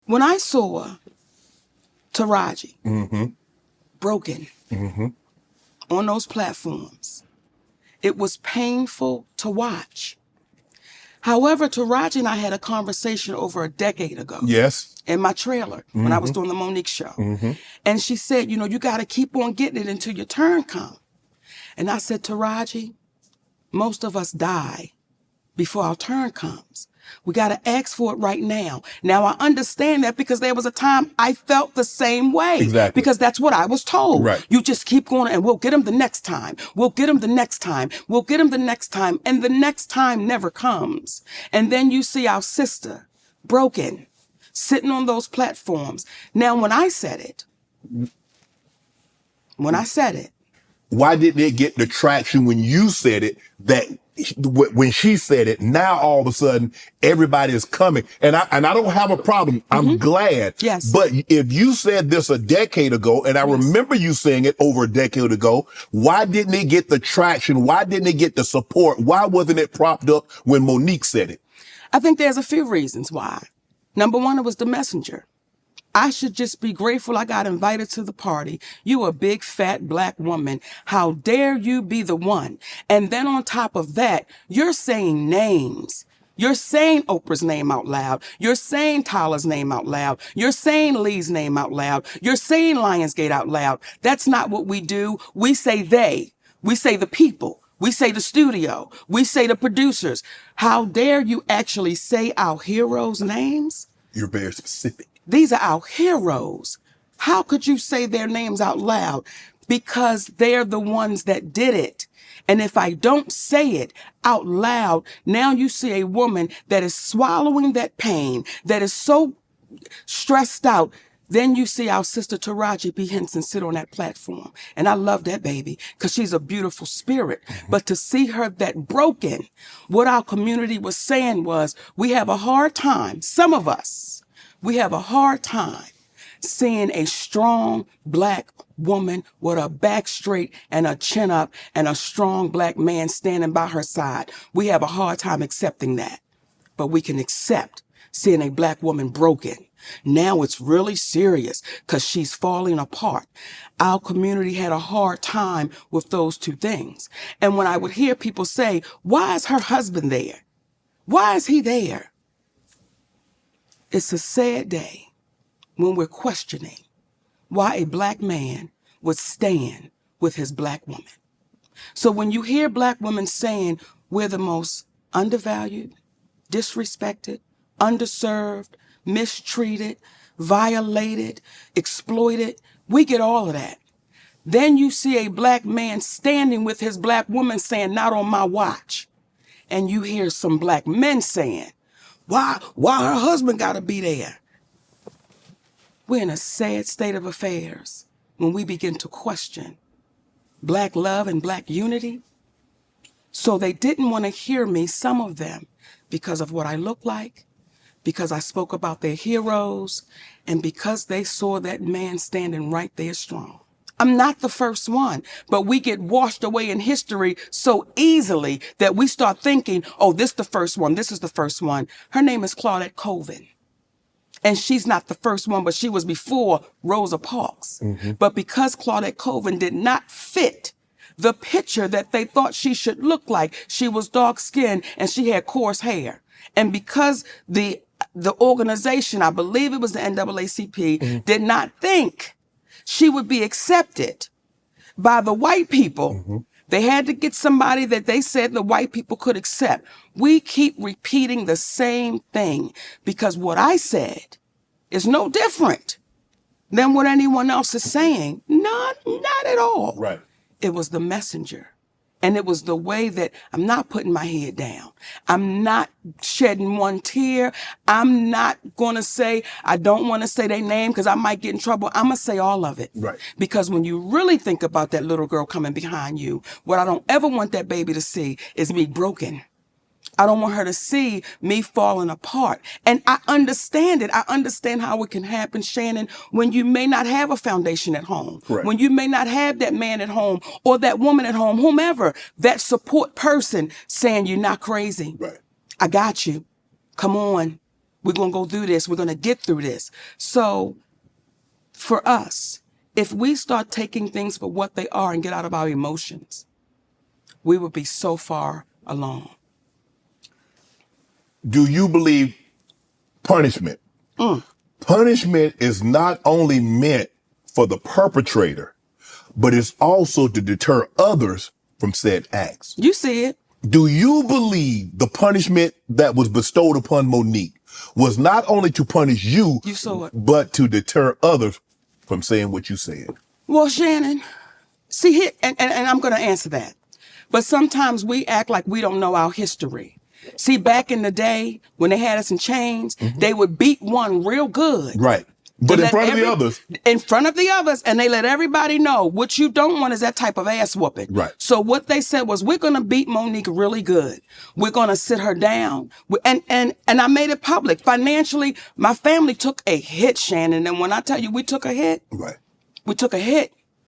When I saw Taraji broken on those platforms, it was painful to watch. However, Taraji and I had a conversation over a decade ago. Yes. In my trailer when I was doing the Monique show. And she said, you know, you got to keep on getting it until your turn comes. And I said, Taraji, most of us die before our turn comes. We got to ask for it right now. Now, I understand that because there was a time I felt the same way. Exactly. Because that's what I was told. Right. You just keep going and we'll get him the next time. We'll get him the next time. We'll get him the next time. And the next time never comes. And then you see our sister broken, sitting on those platforms. Now, when I said it, why didn't it get the traction when you said it that when she said it? Now all of a sudden everybody is coming, and I don't have a problem. I'm glad. Yes. But if you said this a decade ago, and I remember you saying it over a decade ago, why didn't it get the traction? Why didn't it get the support? Why wasn't it propped up when Monique said it? I think there's a few reasons why. Number one, it was the messenger. I should just be grateful I got invited to the party. You a big, fat, black woman. How dare you be the one? And then on top of that, you're saying names. You're saying Oprah's name out loud. You're saying Tyler's name out loud. You're saying Lee's name out loud. You're saying Lionsgate out loud. That's not what we do. We say they. We say the people. We say the studio. We say the producers. How dare you actually say our heroes' names? You're very specific. These are our heroes. How could you say their names out loud? Because they're the ones that did it. And if I don't say it out loud, now you see a woman that is swallowing that pain, that is so stressed out. Then you see our sister Taraji P. Henson sit on that platform. And I love that baby because she's a beautiful spirit. But to see her that broken, what our community was saying was, we have a hard time, some of us, we have a hard time seeing a strong black woman with her back straight and a chin up and a strong black man standing by her side. We have a hard time accepting that. But we can accept seeing a black woman broken. Now it's really serious because she's falling apart. Our community had a hard time with those two things. And when I would hear people say, why is her husband there? Why is he there? It's a sad day when we're questioning why a black man would stand with his black woman. So when you hear black women saying we're the most undervalued, disrespected, underserved, mistreated, violated, exploited, we get all of that. Then you see a black man standing with his black woman saying, not on my watch. And you hear some black men saying, why her husband gotta be there? We're in a sad state of affairs when we begin to question black love and black unity. So they didn't want to hear me, some of them, because of what I look like, because I spoke about their heroes, and because they saw that man standing right there strong. I'm not the first one, but we get washed away in history so easily that we start thinking, oh, this is the first one. This is the first one. Her name is Claudette Colvin. And she's not the first one, but she was before Rosa Parks. But because Claudette Colvin did not fit the picture that they thought she should look like, she was dark skinned and she had coarse hair. And because the organization, I believe it was the NAACP, did not think she would be accepted by the white people. They had to get somebody that they said the white people could accept. We keep repeating the same thing because what I said is no different than what anyone else is saying. Not at all. Right. It was the messenger. And it was the way that I'm not putting my head down. I'm not shedding one tear. I'm not going to say, I don't want to say their name because I might get in trouble. I'm going to say all of it. Right. Because when you really think about that little girl coming behind you, what I don't ever want that baby to see is me broken. I don't want her to see me falling apart. And I understand it. I understand how it can happen, Shannon, when you may not have a foundation at home, Correct. When you may not have that man at home or that woman at home, whomever, that support person saying you're not crazy. Right. I got you. Come on. We're going to go through this. We're going to get through this. So for us, if we start taking things for what they are and get out of our emotions, we would be so far along. Do you believe punishment? Punishment is not only meant for the perpetrator, but it's also to deter others from said acts. You see it. Do you believe the punishment that was bestowed upon Monique was not only to punish you, saw it, but to deter others from saying what you said? Well, Shannon, see here, and I'm going to answer that. But sometimes we act like we don't know our history. See, back in the day when they had us in chains, they would beat one real good. Right. But in front of the others. In front of the others, and they let everybody know what you don't want is that type of ass whooping. Right. So what they said was, we're going to beat Monique really good. We're going to sit her down. And I made it public. Financially, my family took a hit, Shannon. And when I tell you we took a hit, right, we took a hit.